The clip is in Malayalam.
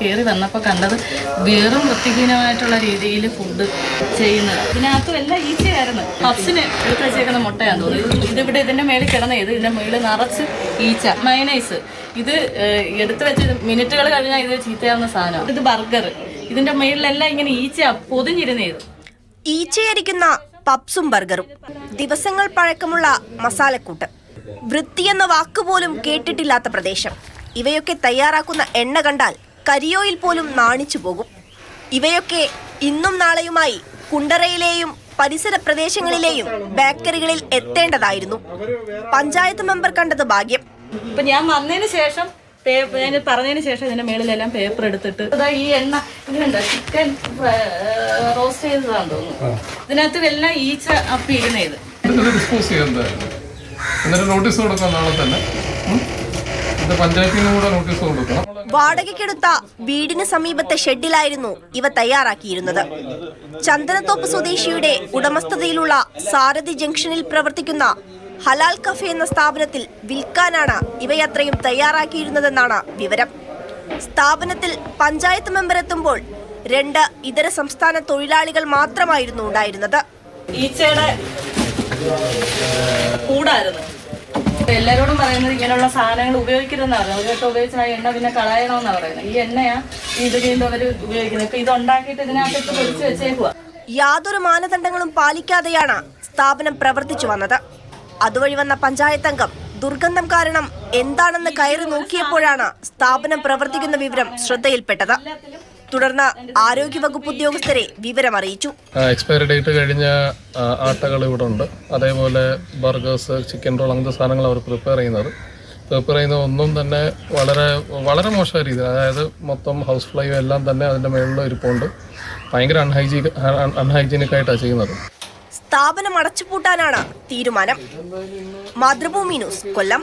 കയറി വന്നപ്പോൾ കണ്ടത് വെറും വൃത്തിഹീനമായിട്ടുള്ള രീതിയിൽ ഫുഡ് ചെയ്യുന്നത്. ഇതിനകത്തും എല്ലാം ഈച്ചയായിരുന്നു. പപ്സിന് എടുത്ത് വെച്ചേക്കുന്ന മുട്ടയാന്ന് തോന്നുന്നു. ഇതിവിടെ ഇതിൻ്റെ മേളിൽ കിടന്നത് ഇതിൻ്റെ മേളിൽ നിറച്ച് ഈച്ച. മയനൈസ് ഇത് എടുത്ത് വെച്ച് മിനിറ്റുകൾ കഴിഞ്ഞാൽ ഇത് ചീത്തയാവുന്ന സാധനമാണ്. ഇത് ബർഗർ, ഇതിൻ്റെ മേളിലെല്ലാം ഇങ്ങനെ ഈച്ച പൊതിഞ്ഞിരുന്നത്. ഈച്ചയരിക്കുന്ന പപ്സും ബർഗറും, ദിവസങ്ങൾ പഴക്കമുള്ള മസാലക്കൂട്ട്, വൃത്തിയെന്ന വാക്കുപോലും കേട്ടിട്ടില്ലാത്ത പ്രദേശം. ഇവയൊക്കെ തയ്യാറാക്കുന്ന എണ്ണ കണ്ടാൽ കരിയോയിൽ പോലും നാണിച്ചു പോകും. ഇവയൊക്കെ ഇന്നും നാളെയുമായി കുണ്ടറയിലെയും പരിസര പ്രദേശങ്ങളിലെയും ബേക്കറികളിൽ എത്തേണ്ടതായിരുന്നു. പഞ്ചായത്ത് മെമ്പർ കണ്ടത് ഭാഗ്യം. ഇപ്പൊ ഞാൻ വന്നതിന് ശേഷം ഞാൻ പറഞ്ഞതിന് ശേഷം ഇതിന്റെ മേളിലെല്ലാം പേപ്പർ എടുത്തിട്ട് ഈ എണ്ണ ഇതിനുണ്ട് ചിക്കൻ റോസ്റ്റ് ചെയ്തതാന്ന് തോന്നുന്നു. ഇതിനകത്ത് എല്ലാം ഈച്ച അപ്പിയിരുന്നത്. നോട്ടീസ് കൊടുക്കാം നാളെ തന്നെ. വാടകയ്ക്കെടുത്ത വീടിന് സമീപത്തെ ഷെഡിലായിരുന്നു ഇവ തയ്യാറാക്കിയിരുന്നത്. ചന്ദനത്തോപ്പ് സ്വദേശിയുടെ ഉടമസ്ഥതയിലുള്ള സാരഥി ജംഗ്ഷനിൽ പ്രവർത്തിക്കുന്ന ഹലാൽ കഫേ എന്ന സ്ഥാപനത്തിൽ വിൽക്കാനാണ് ഇവയത്രയും തയ്യാറാക്കിയിരുന്നതെന്നാണ് വിവരം. സ്ഥാപനത്തിൽ പഞ്ചായത്ത് മെമ്പർ എത്തുമ്പോൾ 2 ഇതര സംസ്ഥാന തൊഴിലാളികൾ മാത്രമായിരുന്നു ഉണ്ടായിരുന്നത്. ഈച്ചയുടെ കൂടായിരുന്നു. എല്ലാരോടും പറയുന്നത് ഇങ്ങനെയുള്ള സാധനങ്ങൾ ഉപയോഗിക്കരുതെന്നാണ്. ഇതൊക്കെ ഉപയോഗിച്ച എണ്ണ പിന്നെ കളയണമെന്നാണ് പറയുന്നത്. ഈ എണ്ണയാ ഇത് വീണ്ടും അവർ ഉപയോഗിക്കുന്നത്. ഇത് ഉണ്ടാക്കിയിട്ട് ഇതിനകത്ത് പൊരിച്ച് വെച്ചേക്കുക. യാതൊരു മാനദണ്ഡങ്ങളും പാലിക്കാതെയാണ് സ്ഥാപനം പ്രവർത്തിച്ചു വന്നത്. അതുവഴി വന്ന പഞ്ചായത്ത് അംഗം ദുർഗന്ധം കാരണം എന്താണെന്ന് കയറി നോക്കിയപ്പോഴാണ് സ്ഥാപനം പ്രവർത്തിക്കുന്ന വിവരം ശ്രദ്ധയിൽപ്പെട്ടത്. തുടർന്ന് ആരോഗ്യവകുപ്പ് ഉദ്യോഗസ്ഥരെ വിവരം അറിയിച്ചു. എക്സ്പയറി ഡേറ്റ് കഴിഞ്ഞ ആട്ടകൾ ഇവിടെ ഉണ്ട്. അതേപോലെ ബർഗേഴ്സ്, ചിക്കൻ റോൾ, അങ്ങനത്തെ സാധനങ്ങൾ അവർ പ്രിപ്പയർ ചെയ്യുന്നത് ഒന്നും തന്നെ വളരെ മോശമായ രീതിയിൽ, അതായത് മൊത്തം ഹൗസ് ഫ്ലൈയും എല്ലാം തന്നെ അതിൻ്റെ മേളിൽ ഇരിപ്പുണ്ട്. ഭയങ്കര അൺഹൈജീനിക്കായിട്ടാണ് ചെയ്യുന്നത്. സ്ഥാപനം അടച്ചുപൂട്ടാനാണ് തീരുമാനം. മാതൃഭൂമി ന്യൂസ്, കൊല്ലം.